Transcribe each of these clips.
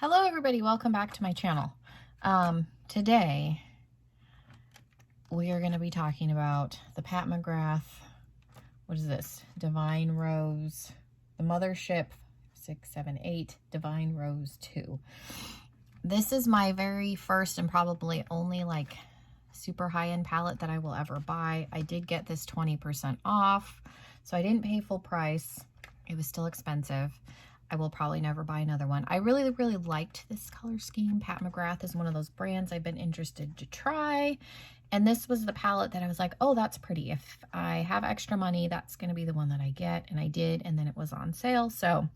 Hello everybody, welcome back to my channel. Today we are going to be talking about the Pat McGrath, what is this? Divine Rose, the Mothership 678 Divine Rose 2. This is my very first and probably only like super high-end palette that I will ever buy. I did get this 20% off, so I didn't pay full price. It was still expensive. I will probably never buy another one. I really liked this color scheme. Pat McGrath is one of those brands I've been interested to try. And this was the palette that I was like, oh, that's pretty. If I have extra money, that's going to be the one that I get. And I did, and then it was on sale. So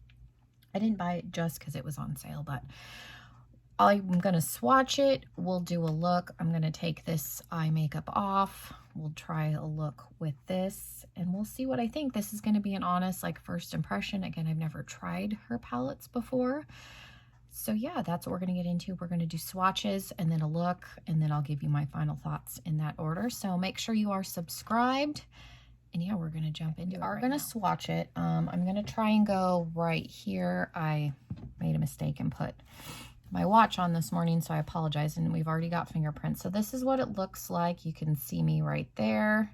I didn't buy it just because it was on sale, but I'm going to swatch it. We'll do a look. I'm going to take this eye makeup off. We'll try a look with this and we'll see what I think. This is going to be an honest, like, first impression. Again, I've never tried her palettes before. So yeah, that's what we're going to get into. We're going to do swatches and then a look, and then I'll give you my final thoughts in that order. So make sure you are subscribed. And yeah, we're going to jump into it. We are going to swatch it. I'm going to try and go right here. I made a mistake and put my watch on this morning, so I apologize, and we've already got fingerprints. So this is what it looks like. You can see me right there.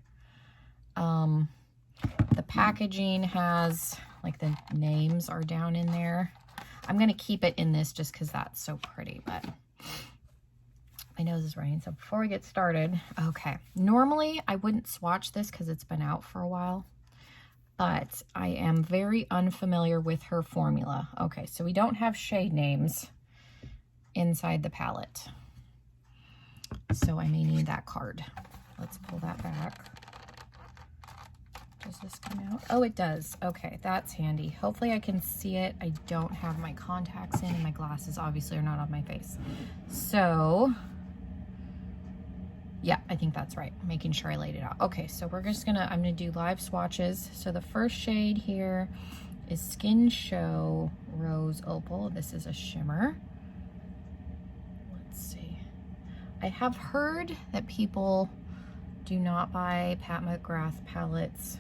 The packaging has, like, the names are down in there. I'm going to keep it in this just because that's so pretty, but my nose is running. So before we get started, okay, normally I wouldn't swatch this because it's been out for a while, but I am very unfamiliar with her formula. Okay, so we don't have shade names inside the palette, so I may need that card. Let's pull that back. Does this come out? Oh, it does. Okay, that's handy. Hopefully I can see it. I don't have my contacts in, and my glasses obviously are not on my face. So yeah, I think that's right. Making sure I laid it out. Okay, so we're just I'm gonna do live swatches. So the first shade here is Skin Show Rose Opal. This is a shimmer. I have heard that people do not buy Pat McGrath palettes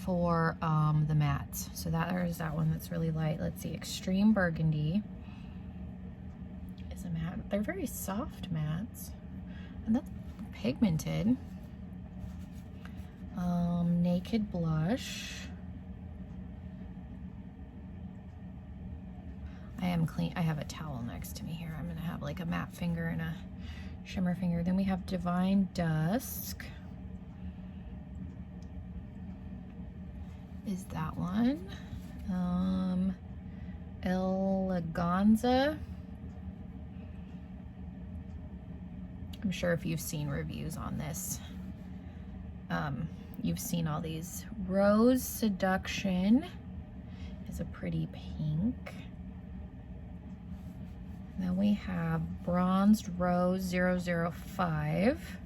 for the mattes. So there's that one that's really light. Let's see, Extreme Burgundy is a matte. They're very soft mattes, and that's pigmented. Naked Blush. I am clean. I have a towel next to me here. I'm going to have like a matte finger and a shimmer finger. Then we have Divine Dusk. Is that one? Eleganza. I'm sure if you've seen reviews on this, you've seen all these. Rose Seduction is a pretty pink. Then we have Bronzed Rose 005.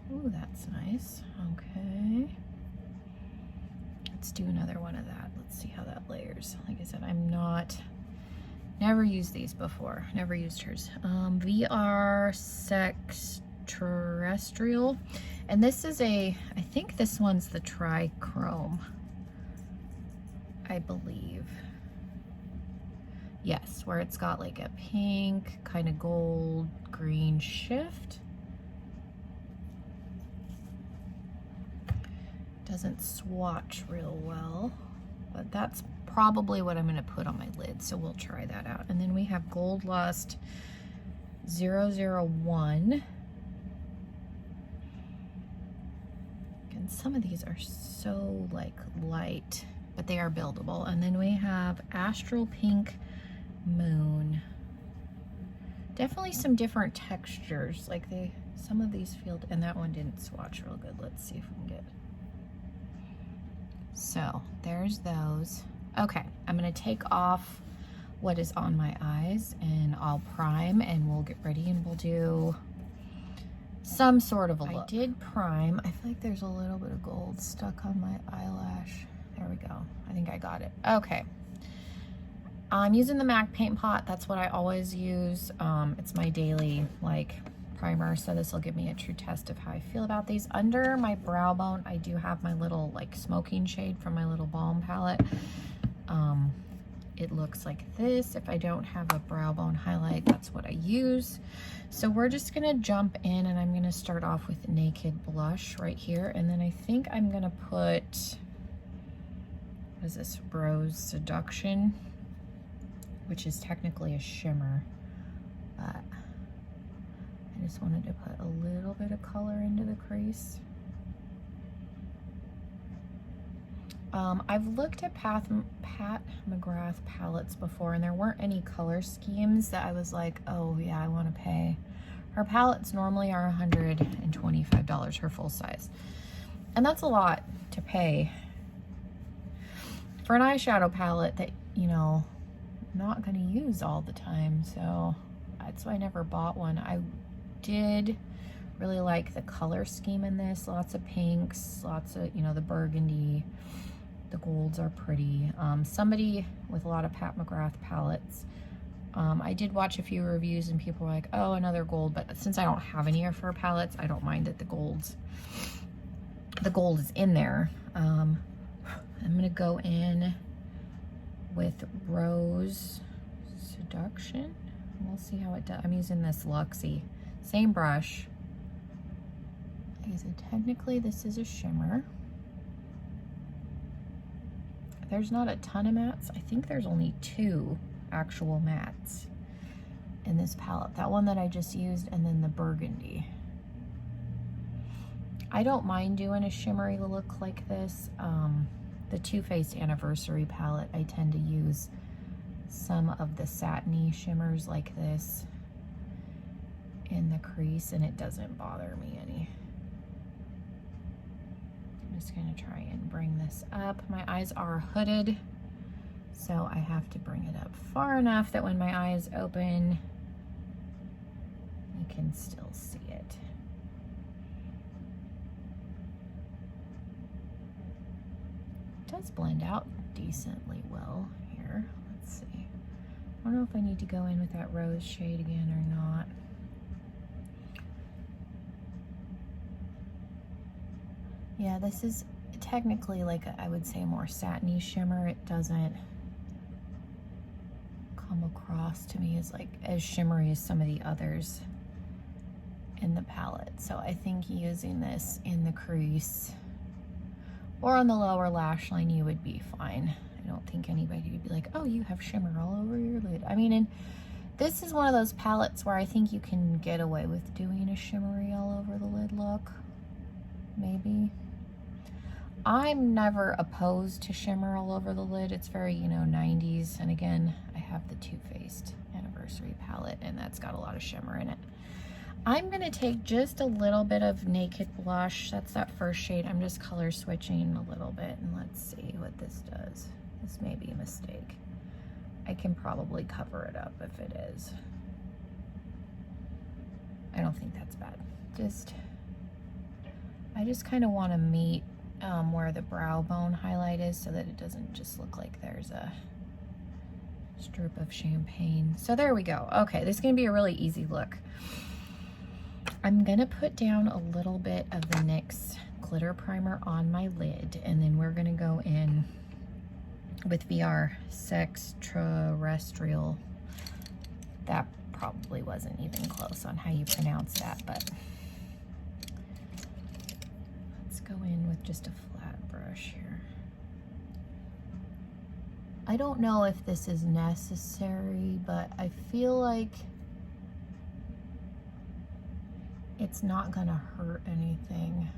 Ooh, that's nice. Okay. Let's do another one of that. Let's see how that layers. Like I said, never used these before. Never used hers. VR Sex Terrestrial. And this is I think this one's the Trichrome, I believe. Yes, where it's got like a pink, kind of gold, green shift. Doesn't swatch real well, but that's probably what I'm going to put on my lid, so we'll try that out. And then we have Gold Lust 001. And some of these are so like light, but they are buildable. And then we have Astral Pink Moon. Definitely some different textures, like some of these feel, and that one didn't swatch real good. Let's see if we can get. So there's those. Okay, I'm gonna take off what is on my eyes and I'll prime, and we'll get ready and we'll do some sort of a look. I did prime. I feel like there's a little bit of gold stuck on my eyelash. There we go. I think I got it. Okay. I'm using the MAC paint pot. That's what I always use. It's my daily like primer, so this will give me a true test of how I feel about these. Under my brow bone, I do have my little like smoking shade from my little balm palette. it looks like this. If I don't have a brow bone highlight, that's what I use. So we're just gonna jump in, and I'm gonna start off with Naked Blush right here. And then I think I'm gonna put, what is this, Rose Seduction, which is technically a shimmer, but I just wanted to put a little bit of color into the crease. I've looked at Pat McGrath palettes before, and there weren't any color schemes that I was like, oh yeah, I want to pay. Her palettes normally are $125, her full size. And that's a lot to pay for an eyeshadow palette that, you know, I'm not going to use all the time. So that's why I never bought one. I did really like the color scheme in this. Lots of pinks, lots of, you know, the burgundy. The golds are pretty. Somebody with a lot of Pat McGrath palettes, I did watch a few reviews and people were like, oh, another gold, but since I don't have any of her palettes, I don't mind that the gold is in there. I'm gonna go in with Rose Seduction. We'll see how it does. I'm using this Luxie, same brush. So technically this is a shimmer. There's not a ton of mattes. I think there's only 2 actual mattes in this palette. That one that I just used, and then the burgundy. I don't mind doing a shimmery look like this. The Too Faced Anniversary palette, I tend to use some of the satiny shimmers like this in the crease, and it doesn't bother me any. I'm just gonna try and bring this up. My eyes are hooded, so I have to bring it up far enough that when my eyes open, you can still see it. It does blend out decently well here. Let's see. I don't know if I need to go in with that rose shade again or not. Yeah, this is technically like I would say more satiny shimmer. It doesn't come across to me as like as shimmery as some of the others in the palette. So I think using this in the crease or on the lower lash line, you would be fine. I don't think anybody would be like, oh, you have shimmer all over your lid. I mean, and this is one of those palettes where I think you can get away with doing a shimmery all over the lid look, maybe. I'm never opposed to shimmer all over the lid. It's very, you know, 90s. And again, I have the Too Faced Anniversary palette, and that's got a lot of shimmer in it. I'm going to take just a little bit of Naked Blush. That's that first shade. I'm just color switching a little bit, and let's see what this does. This may be a mistake. I can probably cover it up if it is. I don't think that's bad. I just kind of want to meet where the brow bone highlight is so that it doesn't just look like there's a strip of champagne. So there we go. Okay, this is going to be a really easy look. I'm going to put down a little bit of the NYX glitter primer on my lid, and then we're going to go in with VR Sextraterrestrial. That probably wasn't even close on how you pronounce that, but let's go in with just a flat brush here. I don't know if this is necessary, but I feel like it's not gonna hurt anything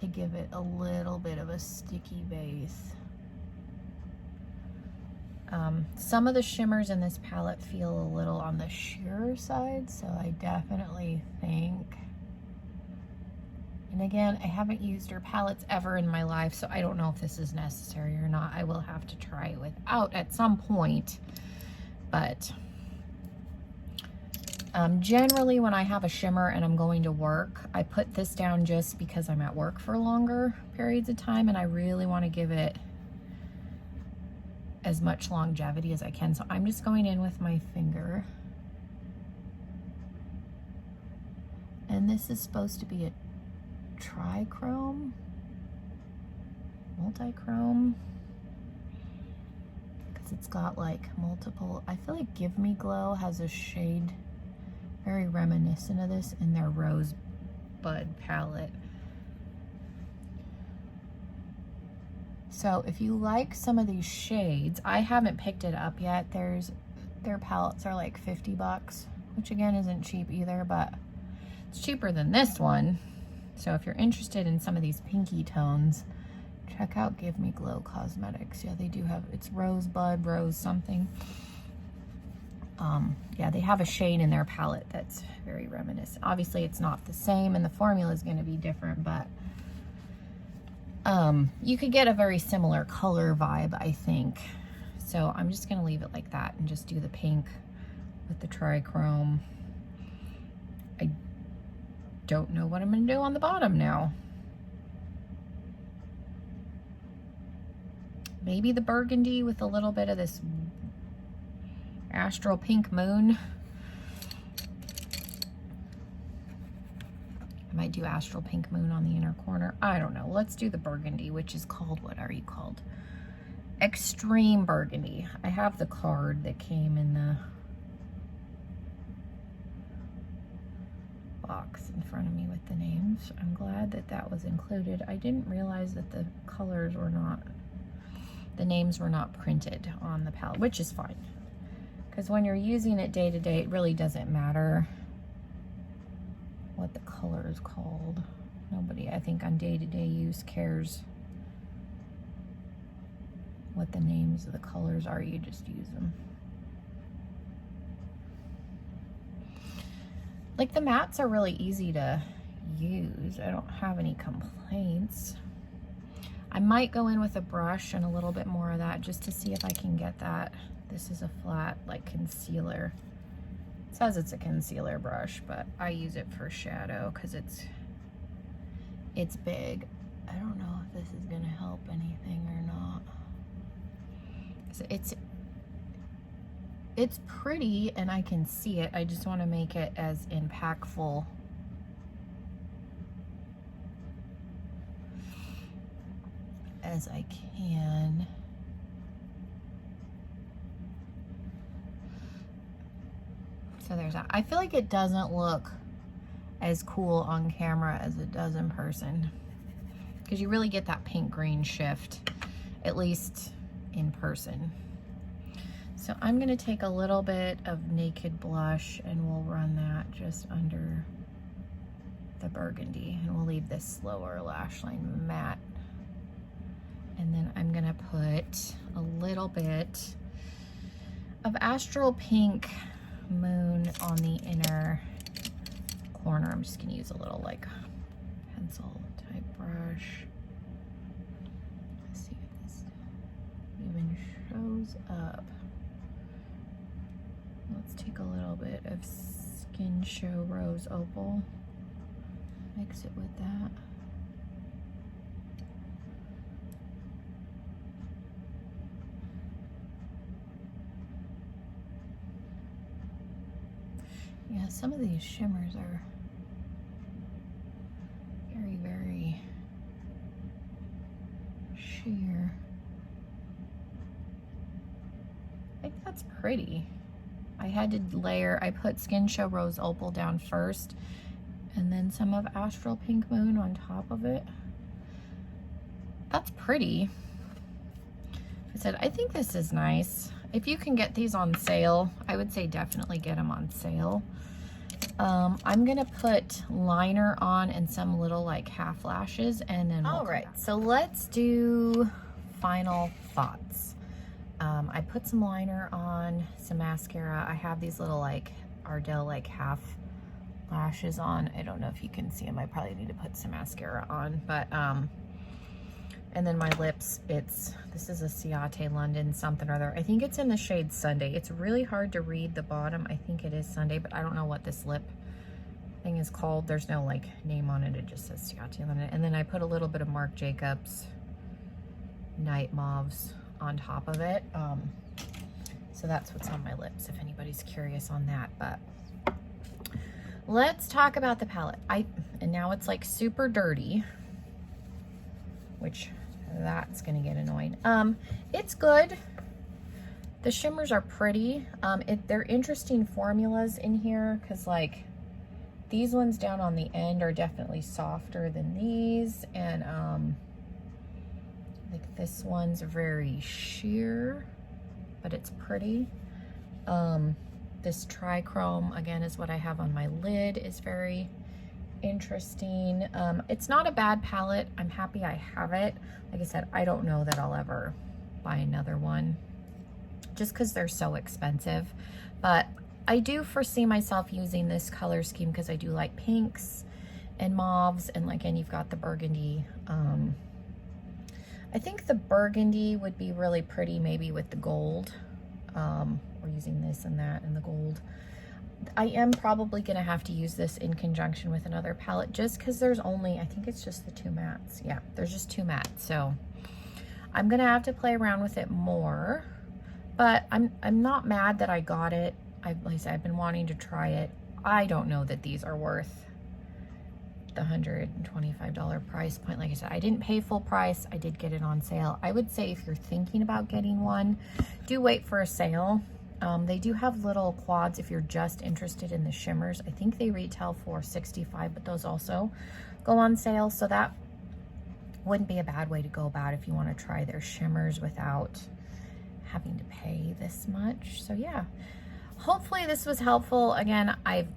to give it a little bit of a sticky base. Some of the shimmers in this palette feel a little on the sheerer side, so I definitely think, and again, I haven't used her palettes ever in my life, so I don't know if this is necessary or not. I will have to try it without at some point, but generally when I have a shimmer and I'm going to work, I put this down just because I'm at work for longer periods of time and I really want to give it as much longevity as I can. So I'm just going in with my finger. And this is supposed to be a trichrome, multi-chrome, because palettes. It's got like multiple, I feel like Give Me Glow has a shade very reminiscent of this in their Rosebud palette. So if you like some of these shades, I haven't picked it up yet. Their palettes are like 50 bucks, which again isn't cheap either, but it's cheaper than this one. So if you're interested in some of these pinky tones, check out Give Me Glow Cosmetics. Yeah, they do have, it's Rosebud, Rose something. Yeah, they have a shade in their palette that's very reminiscent. Obviously it's not the same and the formula is going to be different, but you could get a very similar color vibe, I think. So I'm just going to leave it like that and just do the pink with the trichrome. I don't know what I'm going to do on the bottom now. Maybe the burgundy with a little bit of this Astral Pink Moon. I might do Astral Pink Moon on the inner corner. I don't know. Let's do the burgundy, which is called, what are you called? Extreme Burgundy. I have the card that came in the box in front of me with the names. I'm glad that that was included. I didn't realize that the colors were not, the names were not printed on the palette, which is fine. Because when you're using it day to day, it really doesn't matter what the color is called. Nobody, I think, on day-to-day use cares what the names of the colors are. You just use them. Like the mattes are really easy to use. I don't have any complaints. I might go in with a brush and a little bit more of that just to see if I can get that. This is a flat like concealer. It says it's a concealer brush, but I use it for shadow because it's big. I don't know if this is gonna help anything or not. It's pretty and I can see it. I just want to make it as impactful as I can. So there's that. I feel like it doesn't look as cool on camera as it does in person, because you really get that pink green shift, at least in person. So I'm going to take a little bit of Naked Blush and we'll run that just under the burgundy, and we'll leave this lower lash line matte. And then I'm going to put a little bit of Astral Pink Moon on the inner corner. I'm just going to use a little like pencil type brush. Let's see if this even shows up. Let's take a little bit of Skin Show Rose Opal, mix it with that. Yeah, some of these shimmers are very, very sheer. I think that's pretty. I had to layer, I put Skin Show Rose Opal down first and then some of Astral Pink Moon on top of it. That's pretty. I said, I think this is nice. If you can get these on sale, I would say definitely get them on sale. I'm gonna put liner on and some little like half lashes, and then all right, so let's do final thoughts. I put some liner on, some mascara. I have these little like Ardell like half lashes on. I don't know if you can see them. I probably need to put some mascara on, but and then my lips, this is a Ciate London something or other. I think it's in the shade Sunday. It's really hard to read the bottom. I think it is Sunday, but I don't know what this lip thing is called. There's no like name on it. It just says Ciate London. And then I put a little bit of Marc Jacobs Night Mauves on top of it. So that's what's on my lips, if anybody's curious on that. But let's talk about the palette. And now it's like super dirty, which that's gonna get annoying. It's good. The shimmers are pretty. They're interesting formulas in here, because like these ones down on the end are definitely softer than these, and like this one's very sheer, but it's pretty. This trichrome, again, is what I have on my lid, is very interesting. It's not a bad palette. I'm happy I have it. Like I said, I don't know that I'll ever buy another one just because they're so expensive, but I do foresee myself using this color scheme because I do like pinks and mauves, and like, and you've got the burgundy. I think the burgundy would be really pretty maybe with the gold. We're using this and that and the gold. I am probably gonna have to use this in conjunction with another palette just because there's only, I think it's just the 2 mattes. Yeah, there's just 2 mattes. So I'm gonna have to play around with it more, but I'm not mad that I got it. Like I said, I've been wanting to try it. I don't know that these are worth the $125 price point. Like I said, I didn't pay full price. I did get it on sale. I would say if you're thinking about getting one, do wait for a sale. They do have little quads if you're just interested in the shimmers. I think they retail for $65, but those also go on sale. So that wouldn't be a bad way to go about if you want to try their shimmers without having to pay this much. So yeah, hopefully this was helpful. Again, I've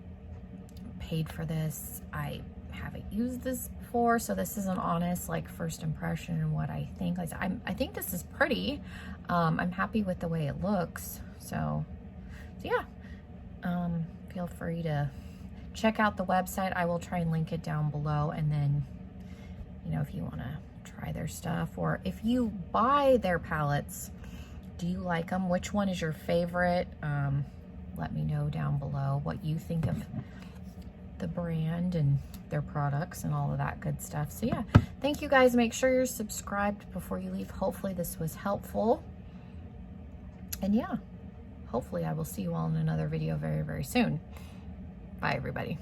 paid for this. I haven't used this before, so this is an honest like first impression and what I think. Like I think this is pretty. I'm happy with the way it looks. So yeah, feel free to check out the website. I will try and link it down below, and then, you know, if you want to try their stuff, or if you buy their palettes, do you like them? Which one is your favorite? Let me know down below what you think of the brand and their products and all of that good stuff. So yeah, thank you guys. Make sure you're subscribed before you leave. Hopefully this was helpful. And yeah, hopefully I will see you all in another video very, very soon. Bye, everybody.